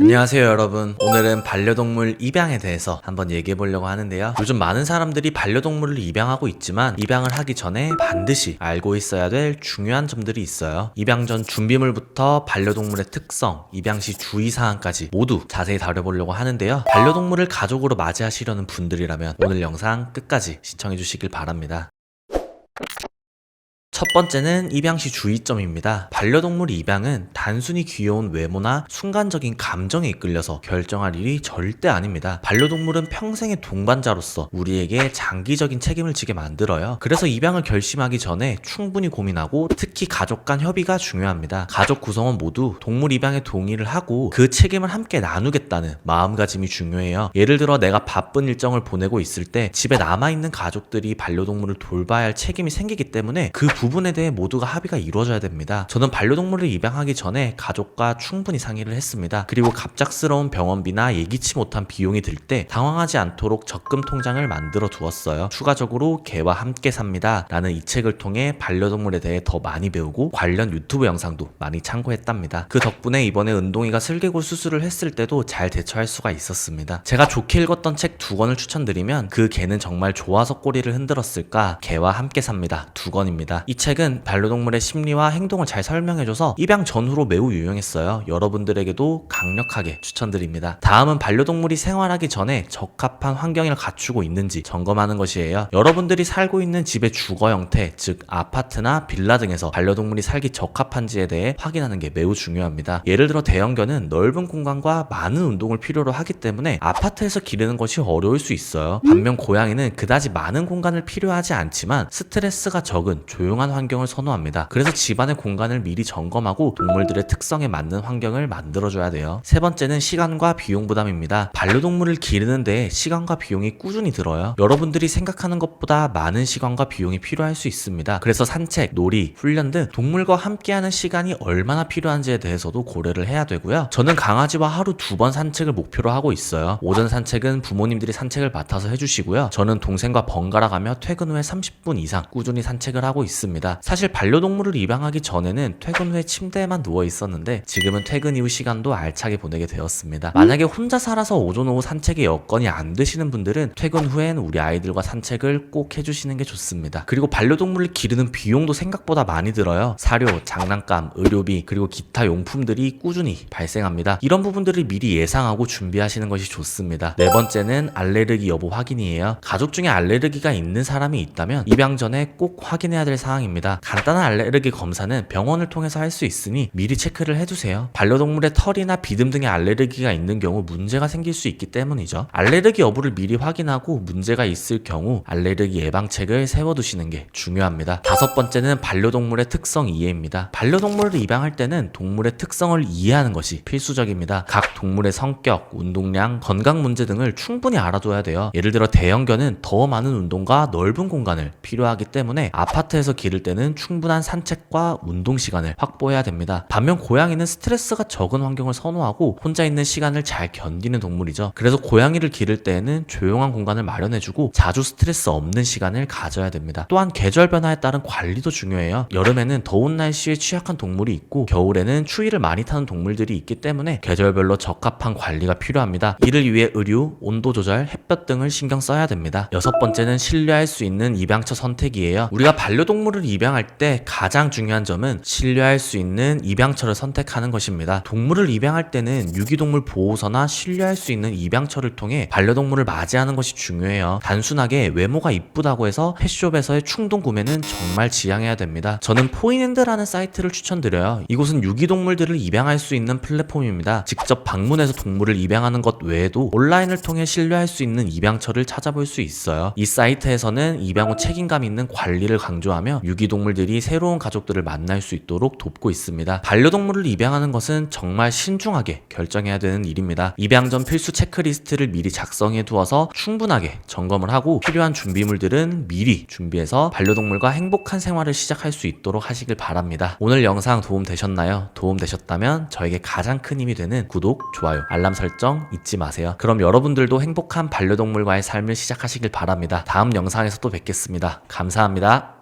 안녕하세요 여러분. 오늘은 반려동물 입양에 대해서 한번 얘기해 보려고 하는데요. 요즘 많은 사람들이 반려동물을 입양하고 있지만 입양을 하기 전에 반드시 알고 있어야 될 중요한 점들이 있어요. 입양 전 준비물부터 반려동물의 특성, 입양 시 주의사항까지 모두 자세히 다뤄보려고 하는데요. 반려동물을 가족으로 맞이하시려는 분들이라면 오늘 영상 끝까지 시청해 주시길 바랍니다. 첫 번째는 입양 시 주의점입니다. 반려동물 입양은 단순히 귀여운 외모나 순간적인 감정에 이끌려서 결정할 일이 절대 아닙니다. 반려동물은 평생의 동반자로서 우리에게 장기적인 책임을 지게 만들어요. 그래서 입양을 결심하기 전에 충분히 고민하고 특히 가족 간 협의가 중요합니다. 가족 구성원 모두 동물 입양에 동의를 하고 그 책임을 함께 나누겠다는 마음가짐이 중요해요. 예를 들어 내가 바쁜 일정을 보내고 있을 때 집에 남아있는 가족들이 반려동물을 돌봐야 할 책임이 생기기 때문에 그 부분에 대해 모두가 합의가 이루어져야 됩니다. 저는 반려동물을 입양하기 전에 가족과 충분히 상의를 했습니다. 그리고 갑작스러운 병원비나 예기치 못한 비용이 들 때 당황하지 않도록 적금 통장을 만들어 두었어요. 추가적으로 개와 함께 삽니다 라는 이 책을 통해 반려동물에 대해 더 많이 배우고 관련 유튜브 영상도 많이 참고했답니다. 그 덕분에 이번에 은동이가 슬개골 수술을 했을 때도 잘 대처할 수가 있었습니다. 제가 좋게 읽었던 책 2권을 추천드리면 그 개는 정말 좋아서 꼬리를 흔들었을까? 개와 함께 삽니다. 2권입니다. 이 책은 반려동물의 심리와 행동을 잘 설명해줘서 입양 전후로 매우 유용했어요. 여러분들에게도 강력하게 추천드립니다. 다음은 반려동물이 생활하기 전에 적합한 환경을 갖추고 있는지 점검하는 것이에요. 여러분들이 살고 있는 집의 주거 형태, 즉 아파트나 빌라 등에서 반려동물이 살기 적합한지에 대해 확인하는 게 매우 중요합니다. 예를 들어 대형견은 넓은 공간과 많은 운동을 필요로 하기 때문에 아파트에서 기르는 것이 어려울 수 있어요. 반면 고양이는 그다지 많은 공간을 필요하지 않지만 스트레스가 적은 조용한 환경을 선호합니다. 그래서 집안의 공간을 미리 점검하고 동물들의 특성에 맞는 환경을 만들어줘야 돼요. 세 번째는 시간과 비용 부담입니다. 반려동물을 기르는데 시간과 비용이 꾸준히 들어요. 여러분들이 생각하는 것보다 많은 시간과 비용이 필요할 수 있습니다. 그래서 산책, 놀이, 훈련 등 동물과 함께하는 시간이 얼마나 필요한지에 대해서도 고려를 해야 되고요. 저는 강아지와 하루 2번 산책을 목표로 하고 있어요. 오전 산책은 부모님들이 산책을 맡아서 해주시고요. 저는 동생과 번갈아 가며 퇴근 후에 30분 이상 꾸준히 산책을 하고 있습니다. 사실 반려동물을 입양하기 전에는 퇴근 후에 침대에만 누워 있었는데 지금은 퇴근 이후 시간도 알차게 보내게 되었습니다. 만약에 혼자 살아서 오전 오후 산책의 여건이 안 되시는 분들은 퇴근 후엔 우리 아이들과 산책을 꼭 해주시는 게 좋습니다. 그리고 반려동물을 기르는 비용도 생각보다 많이 들어요. 사료, 장난감, 의료비, 그리고 기타 용품들이 꾸준히 발생합니다. 이런 부분들을 미리 예상하고 준비하시는 것이 좋습니다. 네 번째는 알레르기 여부 확인이에요. 가족 중에 알레르기가 있는 사람이 있다면 입양 전에 꼭 확인해야 될 사항입니다. 간단한 알레르기 검사는 병원을 통해서 할 수 있으니 미리 체크를 해두세요. 반려동물의 털이나 비듬 등의 알레르기가 있는 경우 문제가 생길 수 있기 때문이죠. 알레르기 여부를 미리 확인하고 문제가 있을 경우 알레르기 예방책을 세워두시는 게 중요합니다. 다섯 번째는 반려동물의 특성 이해입니다. 반려동물을 입양할 때는 동물의 특성을 이해하는 것이 필수적입니다. 각 동물의 성격, 운동량, 건강 문제 등을 충분히 알아둬야 돼요. 예를 들어 대형견은 더 많은 운동과 넓은 공간을 필요하기 때문에 아파트에서 기를 때는 충분한 산책과 운동 시간을 확보해야 됩니다. 반면 고양이는 스트레스가 적은 환경을 선호하고 혼자 있는 시간을 잘 견디는 동물이죠. 그래서 고양이를 기를 때에는 조용한 공간을 마련해주고 자주 스트레스 없는 시간을 가져야 됩니다. 또한 계절 변화에 따른 관리도 중요해요. 여름에는 더운 날씨에 취약한 동물이 있고 겨울에는 추위를 많이 타는 동물들이 있기 때문에 계절별로 적합한 관리가 필요합니다. 이를 위해 의류, 온도 조절, 햇볕 등을 신경 써야 됩니다. 여섯 번째는 신뢰할 수 있는 입양처 선택이에요. 우리가 반려동물을 입양할 때 가장 중요한 점은 신뢰할 수 있는 입양처를 선택하는 것입니다. 동물을 입양할 때는 유기동물 보호소나 신뢰할 수 있는 입양처를 통해 반려동물을 맞이하는 것이 중요해요. 단순하게 외모가 이쁘다고 해서 펫숍에서의 충동 구매는 정말 지양해야 됩니다. 저는 포인핸드라는 사이트를 추천드려요. 이곳은 유기동물들을 입양할 수 있는 플랫폼입니다. 직접 방문해서 동물을 입양하는 것 외에도 온라인을 통해 신뢰할 수 있는 입양처를 찾아볼 수 있어요. 이 사이트에서는 입양 후 책임감 있는 관리를 강조하며 유기동물들이 새로운 가족들을 만날 수 있도록 돕고 있습니다. 반려동물을 입양하는 것은 정말 신중하게 결정해야 되는 일입니다. 입양 전 필수 체크리스트를 미리 작성해 두어서 충분하게 점검을 하고 필요한 준비물들은 미리 준비해서 반려동물과 행복한 생활을 시작할 수 있도록 하시길 바랍니다. 오늘 영상 도움 되셨나요? 도움 되셨다면 저에게 가장 큰 힘이 되는 구독, 좋아요, 알람 설정 잊지 마세요. 그럼 여러분들도 행복한 반려동물과의 삶을 시작하시길 바랍니다. 다음 영상에서 또 뵙겠습니다. 감사합니다.